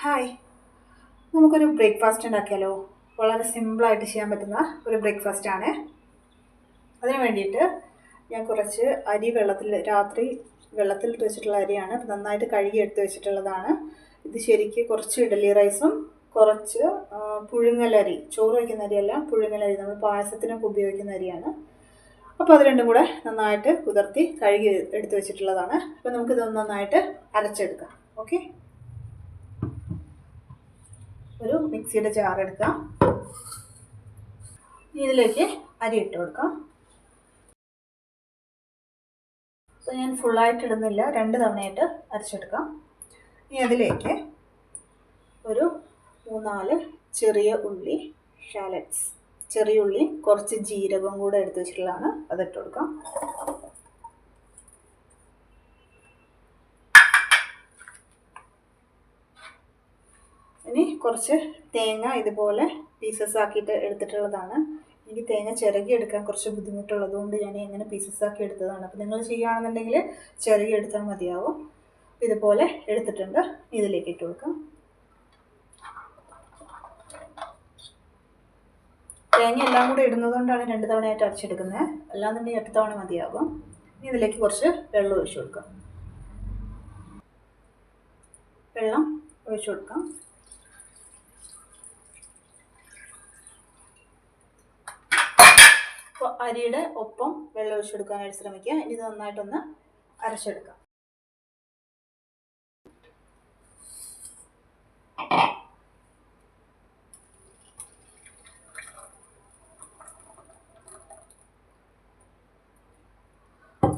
Hi, നമുക്കൊരു breakfast ഉണ്ടാക്കിയാലോ? വളരെ സിമ്പിളായിട്ട് ചെയ്യാൻ പറ്റുന്ന ഒരു ബ്രേക്ക്ഫാസ്റ്റാണ്. അതിന് വേണ്ടിയിട്ട് ഞാൻ കുറച്ച് അരി രാത്രി വെള്ളത്തിലിട്ട് വെച്ചിട്ടുള്ള അരിയാണ്. നന്നായിട്ട് കഴുകി എടുത്ത് വെച്ചിട്ടുള്ളതാണ്. ഇത് ശരിക്ക് കുറച്ച് ഇഡ്ഡലി റൈസും കുറച്ച് പുഴുങ്ങലരി, ചോറ് വയ്ക്കുന്ന അരിയല്ല, പുഴുങ്ങലരി, നമ്മൾ പായസത്തിനൊക്കെ ഉപയോഗിക്കുന്ന അരിയാണ്. അപ്പോൾ അത് രണ്ടും കൂടെ നന്നായിട്ട് കുതിർത്തി കഴുകി എടുത്ത് വെച്ചിട്ടുള്ളതാണ്. അപ്പോൾ നമുക്കിതൊന്ന് നന്നായിട്ട് അരച്ചെടുക്കാം. ഓക്കെ, ഒരു മിക്സിയുടെ ജാർ എടുക്കാം. ഇതിലേക്ക് അരി ഇട്ട് കൊടുക്കാം. അപ്പോൾ ഞാൻ ഫുള്ളായിട്ട് ഇടുന്നില്ല, 2 തവണയായിട്ട് അരച്ചെടുക്കാം. ഇനി അതിലേക്ക് ഒരു 3-4 ചെറിയ ഉള്ളി, ഷാലറ്റ്സ്, ചെറിയ ഉള്ളി, കുറച്ച് ജീരകം കൂടെ എടുത്ത് വെച്ചിട്ടുള്ളതാണ്, അതിട്ട് കൊടുക്കാം. ഇനി കുറച്ച് തേങ്ങ ഇതുപോലെ പീസസ് ആക്കിയിട്ട് എടുത്തിട്ടുള്ളതാണ്. എനിക്ക് തേങ്ങ ചിരകി എടുക്കാൻ കുറച്ച് ബുദ്ധിമുട്ടുള്ളതുകൊണ്ട് ഞാൻ ഇങ്ങനെ പീസസ് ആക്കി എടുത്തതാണ്. അപ്പോൾ നിങ്ങൾ ചെയ്യുകയാണെന്നുണ്ടെങ്കിൽ ചിരകി എടുത്താൽ മതിയാവും. ഇതുപോലെ എടുത്തിട്ടുണ്ട്, ഇതിലേക്ക് ഇട്ട് കൊടുക്കാം. തേങ്ങ എല്ലാം കൂടെ ഇടുന്നതുകൊണ്ടാണ് 2 തവണയായിട്ട് അരച്ചെടുക്കുന്നത്, അല്ലാന്നുണ്ടെങ്കിൽ 8 തവണ മതിയാകും. ഇനി ഇതിലേക്ക് കുറച്ച് വെള്ളം ഒഴിച്ചു കൊടുക്കാം. വെള്ളം ഒഴിച്ചു കൊടുക്കാം. അപ്പോൾ അരിയുടെ ഒപ്പം വെള്ളം ഒഴിച്ചെടുക്കാനായിട്ട് ശ്രമിക്കുക. ഇനി ഇത് നന്നായിട്ടൊന്ന് അരച്ചെടുക്കാം.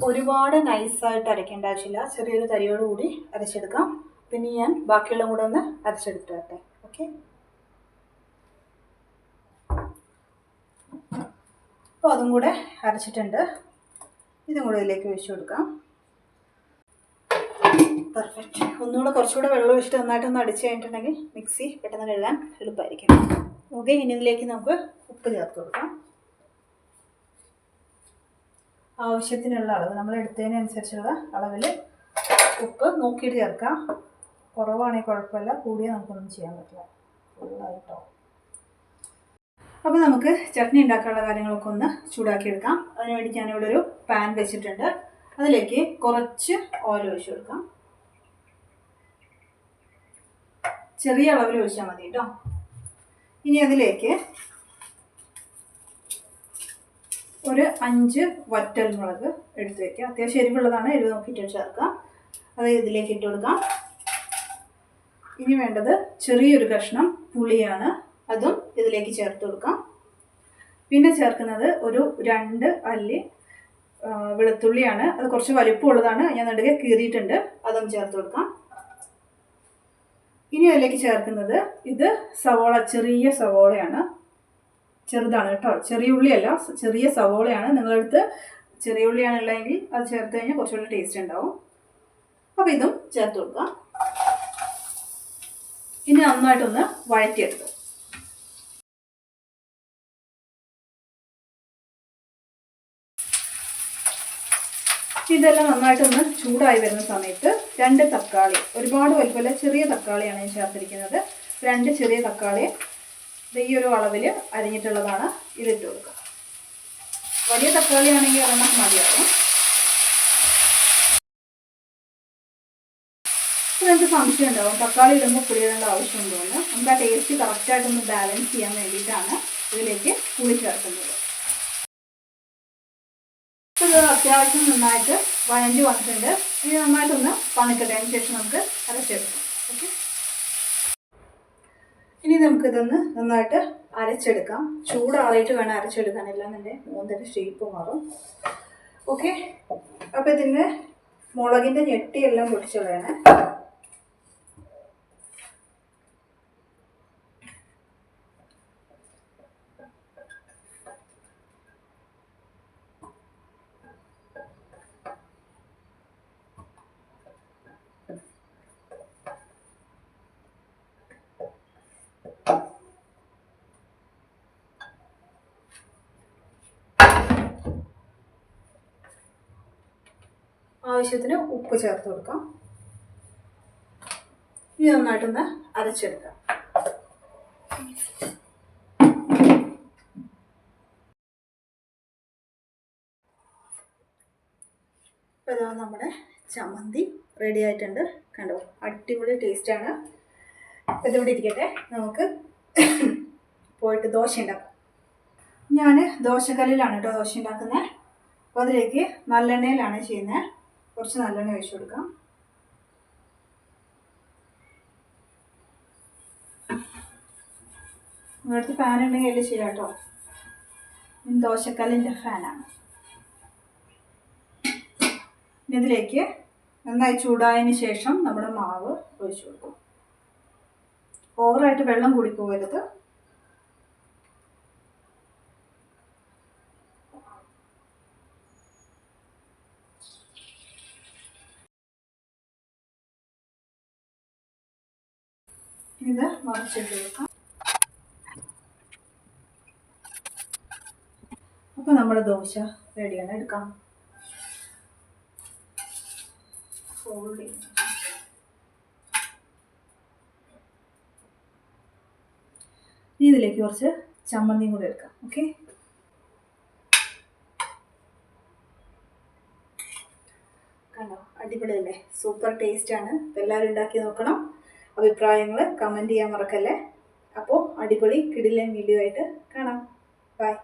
ഒരുപാട് നൈസായിട്ട് അരയ്ക്കേണ്ട ആവശ്യമില്ല, ചെറിയൊരു തരിയോടുകൂടി അരച്ചെടുക്കാം. പിന്നെ ഞാൻ ബാക്കിയുള്ള കൂടെ ഒന്ന് അരച്ചെടുത്ത് വരട്ടെ. ഓക്കെ, അപ്പോൾ അതും കൂടെ അരച്ചിട്ടുണ്ട്. ഇതും കൂടെ ഇതിലേക്ക് ഒഴിച്ചു കൊടുക്കാം. പെർഫെക്റ്റ്. ഒന്നുകൂടെ കുറച്ചുകൂടെ വെള്ളം ഒഴിച്ചിട്ട് നന്നായിട്ടൊന്ന് അടിച്ച് കഴിഞ്ഞിട്ടുണ്ടെങ്കിൽ മിക്സി പെട്ടെന്ന് കഴുകാൻ എളുപ്പമായിരിക്കും. ഓക്കെ, ഇനി ഇതിലേക്ക് നമുക്ക് ഉപ്പ് ചേർത്ത് കൊടുക്കാം. ആവശ്യത്തിനുള്ള അളവ്, നമ്മൾ എടുത്തതിനനുസരിച്ചുള്ള അളവിൽ ഉപ്പ് നോക്കിയിട്ട് ചേർക്കാം. കുറവാണെങ്കിൽ കുഴപ്പമില്ല, കൂടിയാൽ നമുക്കൊന്നും ചെയ്യാൻ പറ്റില്ല. ഫുള്ളായിട്ടോ. അപ്പോൾ നമുക്ക് ചട്നി ഉണ്ടാക്കാനുള്ള കാര്യങ്ങളൊക്കെ ഒന്ന് ചൂടാക്കിയെടുക്കാം. അതിനുവേണ്ടി ഞാനിവിടെ ഒരു പാൻ വെച്ചിട്ടുണ്ട്. അതിലേക്ക് കുറച്ച് ഓയിൽ ഒഴിച്ചു കൊടുക്കാം. ചെറിയ അളവിൽ ഒഴിച്ചാൽ മതി കേട്ടോ. ഇനി അതിലേക്ക് ഒരു 5 വറ്റൽമുളക് എടുത്ത് വയ്ക്കുക. അത്യാവശ്യം എരിവുള്ളതാണ്, എരിവ് നോക്കിയിട്ട് ചേർക്കാം. അത് ഇതിലേക്ക് ഇട്ട് കൊടുക്കാം. ഇനി വേണ്ടത് ചെറിയൊരു കഷ്ണം പുളിയാണ്, അതും ഇതിലേക്ക് ചേർത്ത് കൊടുക്കാം. പിന്നെ ചേർക്കുന്നത് ഒരു 2 അല്ലി വെളുത്തുള്ളിയാണ്. അത് കുറച്ച് വലിപ്പമുള്ളതാണ്, ഞാൻ നടുകെ കീറിയിട്ടുണ്ട്, അതും ചേർത്ത് കൊടുക്കാം. ഇനി അതിലേക്ക് ചേർക്കുന്നത് ഇത് സവോള, ചെറിയ സവോളയാണ്, ചെറുതാണ് കേട്ടോ, ചെറിയ ഉള്ളിയല്ല, ചെറിയ സവോളയാണ്. നിങ്ങളടുത്ത് ചെറിയ ഉള്ളിയാണുള്ളതെങ്കിൽ അത് ചേർത്ത് കഴിഞ്ഞാൽ കുറച്ചുകൂടി ടേസ്റ്റ് ഉണ്ടാവും. അപ്പോൾ ഇതും ചേർത്ത് കൊടുക്കാം. ഇനി നന്നായിട്ടൊന്ന് വഴറ്റിയെടുക്കും. ഇതെല്ലാം നന്നായിട്ടൊന്ന് ചൂടായി വരുന്ന സമയത്ത് 2 തക്കാളി, ഒരുപാട് വലിപ്പമില്ല, ചെറിയ തക്കാളിയാണ് ഞാൻ ചേർത്തിരിക്കുന്നത്. 2 ചെറിയ തക്കാളി ഈ ഒരു അളവിൽ അരിഞ്ഞിട്ടുള്ളതാണ്, ഇതിട്ട് കൊടുക്കുക. വലിയ തക്കാളി ആണെങ്കിൽ ഒരെണ്ണം മതിയാകും. അപ്പോൾ നിങ്ങൾക്ക് സംശയം ഉണ്ടാവും തക്കാളി ഇടുമ്പോൾ പുളി ഇടേണ്ട ആവശ്യമുണ്ടോയെന്ന്. നമുക്ക് ആ ടേസ്റ്റ് കറക്റ്റായിട്ടൊന്ന് ബാലൻസ് ചെയ്യാൻ വേണ്ടിയിട്ടാണ് ഇതിലേക്ക് പുളി ചേർക്കുന്നത്. അപ്പോൾ ഇത് അത്യാവശ്യം നന്നായിട്ട് വഴഞ്ഞ് വന്നിട്ടുണ്ട്. ഇനി നന്നായിട്ടൊന്ന് തണുക്കട്ടെ, അതിന് ശേഷം നമുക്ക് അരച്ചെടുക്കാം. ഓക്കെ, ഇനി നമുക്കിതൊന്ന് നന്നായിട്ട് അരച്ചെടുക്കാം. ചൂടാറിയിട്ട് വേണം അരച്ചെടുക്കാൻ, അല്ലാന്നുണ്ടെങ്കിൽ മോന്തിൻ്റെ ഷേപ്പ് മാറും. ഓക്കെ, അപ്പോൾ ഇതിൻ്റെ മുളകിൻ്റെ ഞെട്ടിയെല്ലാം പൊടിച്ച് കളയണേ. ആവശ്യത്തിന് ഉപ്പ് ചേർത്ത് കൊടുക്കാം. ഇനി നന്നായിട്ടൊന്ന് അരച്ചെടുക്കാം. അപ്പോൾ ഇതാ നമ്മുടെ ചമ്മന്തി റെഡി ആയിട്ടുണ്ട്. കണ്ടോ, അടിപൊളി ടേസ്റ്റാണ്. അപ്പോൾ ഇതിവിടെ ഇരിക്കട്ടെ, നമുക്ക് പോയിട്ട് ദോശ ഉണ്ടാക്കാം. ഞാൻ ദോശക്കല്ലിലാണ് കേട്ടോ ദോശ ഉണ്ടാക്കുന്നത്. അപ്പോൾ അതിലേക്ക് നല്ലെണ്ണയിലാണ് ചെയ്യുന്നത്. കുറച്ച് നല്ലെണ്ണ ഒഴിച്ചു കൊടുക്കാം. നിങ്ങളടുത്ത് ഫാൻ ഉണ്ടെങ്കിൽ അതിൽ ചെയ്യാം കേട്ടോ. ദോശക്കല്ലിൻ്റെ ഫാനാണ്. ഇതിലേക്ക് നന്നായി ചൂടായതിന് ശേഷം നമ്മുടെ മാവ് ഒഴിച്ചു കൊടുക്കും. ഓവറായിട്ട് വെള്ളം കൂടി പോകരുത്. ഇത് മറിച്ചിട്ട് വെക്കാം. അപ്പോൾ നമ്മുടെ ദോശ റെഡിയാണ്. എടുക്കാം. ഇതിലേക്ക് കുറച്ച് ചമ്മന്തിയും കൂടെ എടുക്കാം. ഓക്കെ, കണ്ടോ, അടിപൊളിയല്ലേ? സൂപ്പർ ടേസ്റ്റാണ്. എല്ലാവരും ഉണ്ടാക്കി നോക്കണം. അഭിപ്രായങ്ങൾ കമൻറ്റ് ചെയ്യാൻ മറക്കല്ലേ. അപ്പോൾ അടിപൊളി കിടിലൻ വീഡിയോ ആയിട്ട് കാണാം. ബൈ.